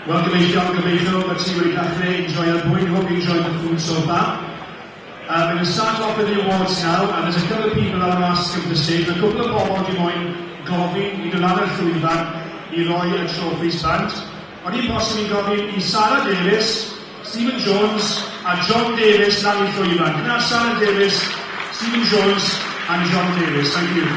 Welcome John Gobeithio, but see you cafe, enjoy your point, hope you enjoyed the food so far. We're going to start off with the awards now, and there's a couple of people that I'm asking to stage. A couple of bobl di moyn gofyn I dona'r llwyfan I roi y trophys bant. Ond I bosib I gofyn I Sarah Davies, Stephen Jones a John Davies lan I llwyfan. Dyna Sarah Davies, Stephen Jones and John Davies. Thank you.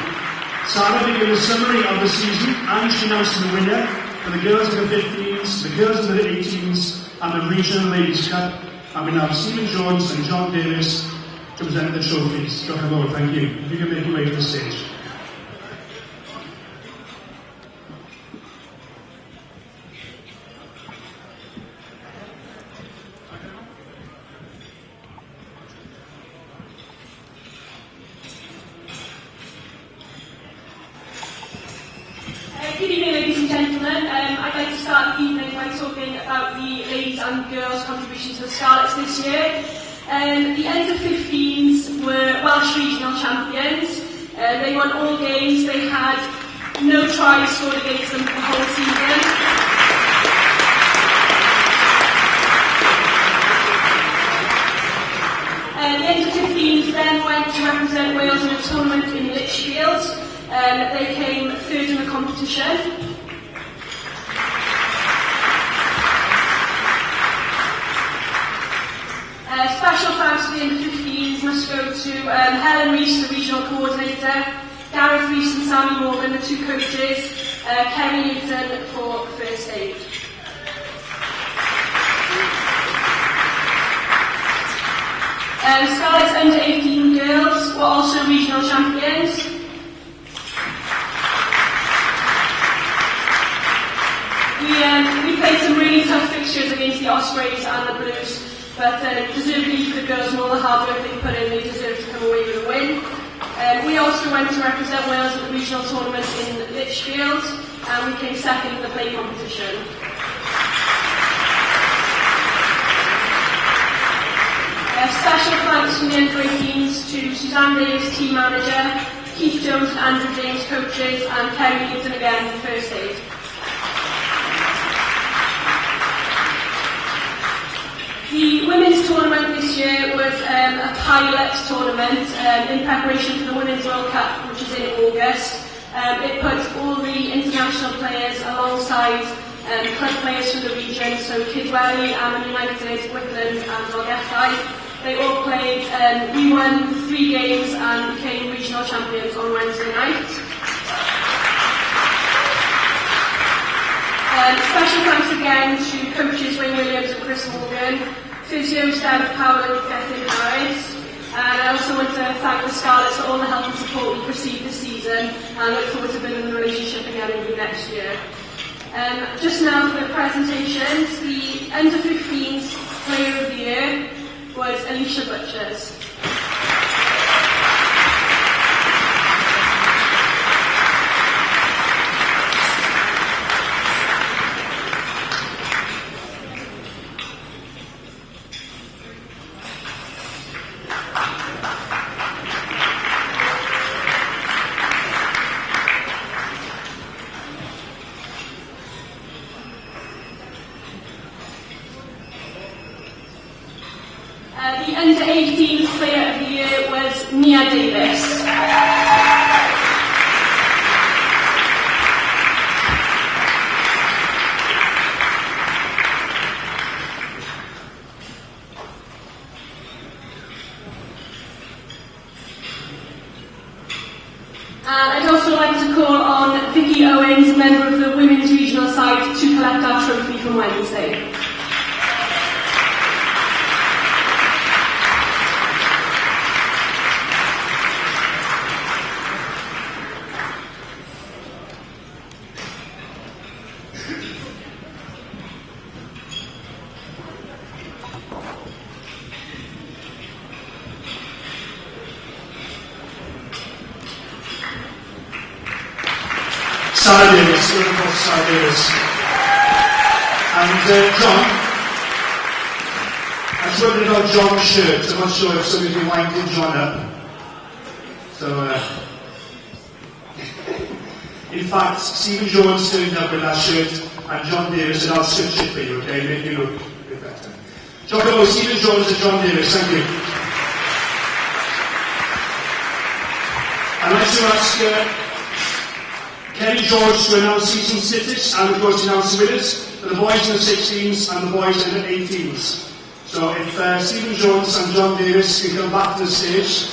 Sarah will give a summary of the season and she announced the winner for the girls in the 15s, the girls in the 18s and the regional ladies cup. And we now have Stephen Jones and John Davies to present the trophies. Welcome aboard, thank you. If you can make your way to the stage. Good evening, ladies and gentlemen. I'd like to start the evening by talking about the ladies and girls' contribution to the Scarlets this year. The under-15s were Welsh regional champions. They won all games. They had no tries scored against them the whole season. The under-15s then went to represent Wales in a tournament in Lichfield. They came third in the competition. Special thanks to the under-15s must go to Helen Rees, the regional coordinator, Gareth Rees and Sammy Morgan, the two coaches, Kerry Newton for first aid. Scarlet's under-18 girls were also regional champions. We played some really tough fixtures against the Ospreys and the Blues, but deservedly for the girls and all the hard work they put in, they deserve to come away with a win. We also went to represent Wales at the regional tournament in Lichfield, and we came second in the play competition. Special thanks from the under-18s to Suzanne Davis, team manager, Keith Jones and Andrew James, coaches, and Kerry Newton again for first aid. The women's tournament this year was a pilot tournament in preparation for the Women's World Cup, which is in August. It puts all the international players alongside club players from the region, so Kidwelly, Ammon United, Whitland and Dolgellau. They all played, we won 3 games and became regional champions on Wednesday night. Special thanks again to coaches Wayne Williams and Chris Morgan, physio Steph Powell and Gethin Harris, and I also want to thank the Scarlets for all the help and support we've received this season, and I look forward to building the relationship again in the next year. Just now for the presentations, the under-15s Player of the Year was Alicia Butchers. The under-18s Player of the Year was Mia Davis. And I'd also like to call on Vicky Owens, member of the Women's Regional side, to collect our trophy from Wednesday. Sarah Davies, Sarah Davies. And John, I was wondering about John's shirt, so I'm not sure if somebody winded John up. So, in fact, Stephen Jones turned up with that shirt and John Davis, and I'll switch it for you, okay, make you look a bit better. Chocolate Boy, Stephen Jones and John Davis, thank you. I'd like to ask Kerry George to announce season statistics and of course announce the winners for the boys in the 16s and the boys in the 18s. So if Stephen Jones and John Davis can come back to the stage.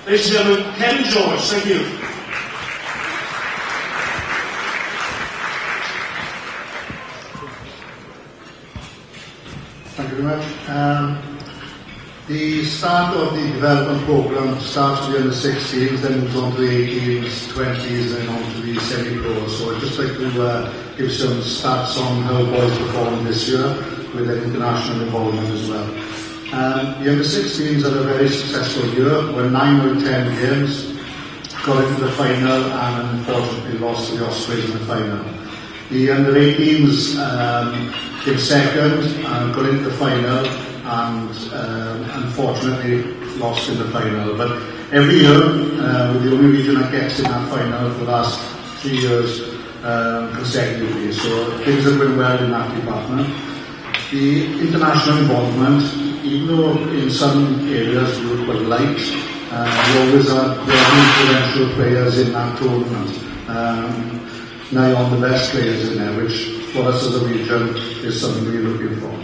Ladies and gentlemen, Kerry George, thank you. Thank you very much. The start of the development programme starts with the under 16s, then moves on to the 18s, 20s, and on to the semi-pros. So I'd just like to give some stats on how boys performed this year with their international involvement as well. The under 16s had a very successful year, won 9 out of 10 games, got into the final and unfortunately lost to the Ospreys in the final. The under 18s came second and got into the final and unfortunately lost in the final. But every year, we're the only region that gets in that final for the last 3 years consecutively. So things have been well in that department. The international involvement, even though in some areas we were quite light, we always had very influential players in that tournament. Now on the best players in there, which for us as a region is something we're looking for.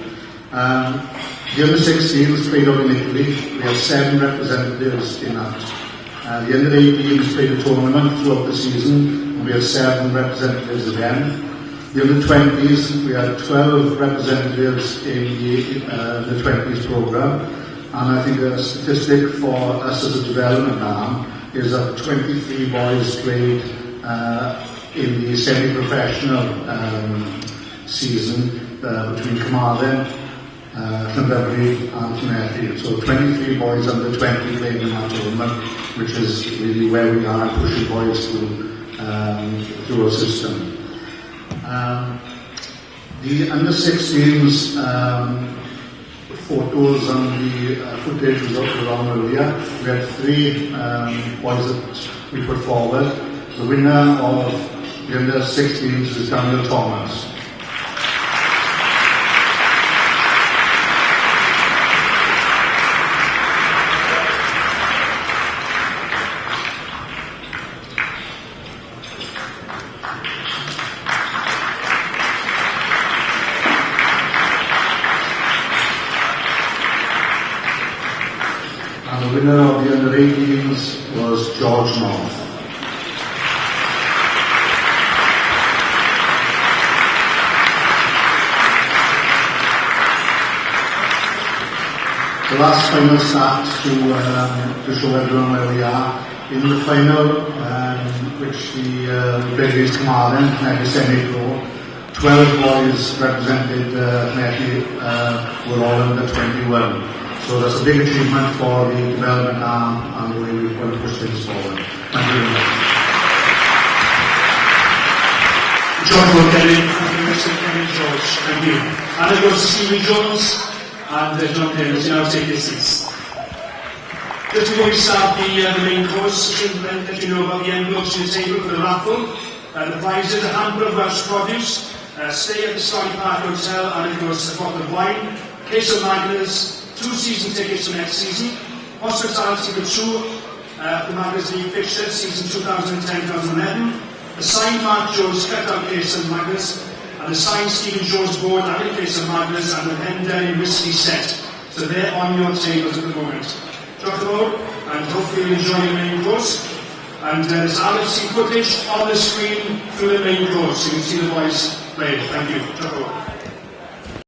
The under 16s played out in Italy. We have 7 representatives in that. The under 18s played a tournament throughout the season, and we had 7 representatives again. The under 20s, we had 12 representatives in the 20s programme, and I think a statistic for us as a development arm is that 23 boys played in the semi-professional season between Carmarthen, Llandovery and Llanelli. So 23 boys under 20 playing in that tournament, which is really where we are pushing boys through our system. The under 16s photos and the footage was around earlier. We had 3 boys that we put forward. The winner of the under 16s is Daniel Thomas. And the winner of the under 18s was George North. The last final start to show everyone where we are. In the final, which the played against Carmarthen, Llanelli semi-pro, 12 boys represented Llanelli were all under 21. So that's a big achievement for the development arm and the way we want to push things forward. Thank you very much. John Kelly, thank you, Mr. Kenny George, thank you. And it goes to Stephen Jones and John Kelly, so now take your seats. Just before we start the main course, just to let you know about the envelopes in the table for the raffle. The prizes, a hamper of Welsh produce, stay at the Scarlet Hotel, and of course a bottle of wine, case of Magners, 2 season tickets for next season, hospitality for 2 the Magners League fixture, season 2010-2011, a signed Mark Jones cut-out case of Magners, and a signed Stephen Jones board and a case of Magners, and a Hendon whiskey set. So they're on your tables at the moment. Chocolate, and hopefully you enjoy your main course. And there's RFC footage on the screen through the main course, so you can see the boys play. Thank you. Chocolate.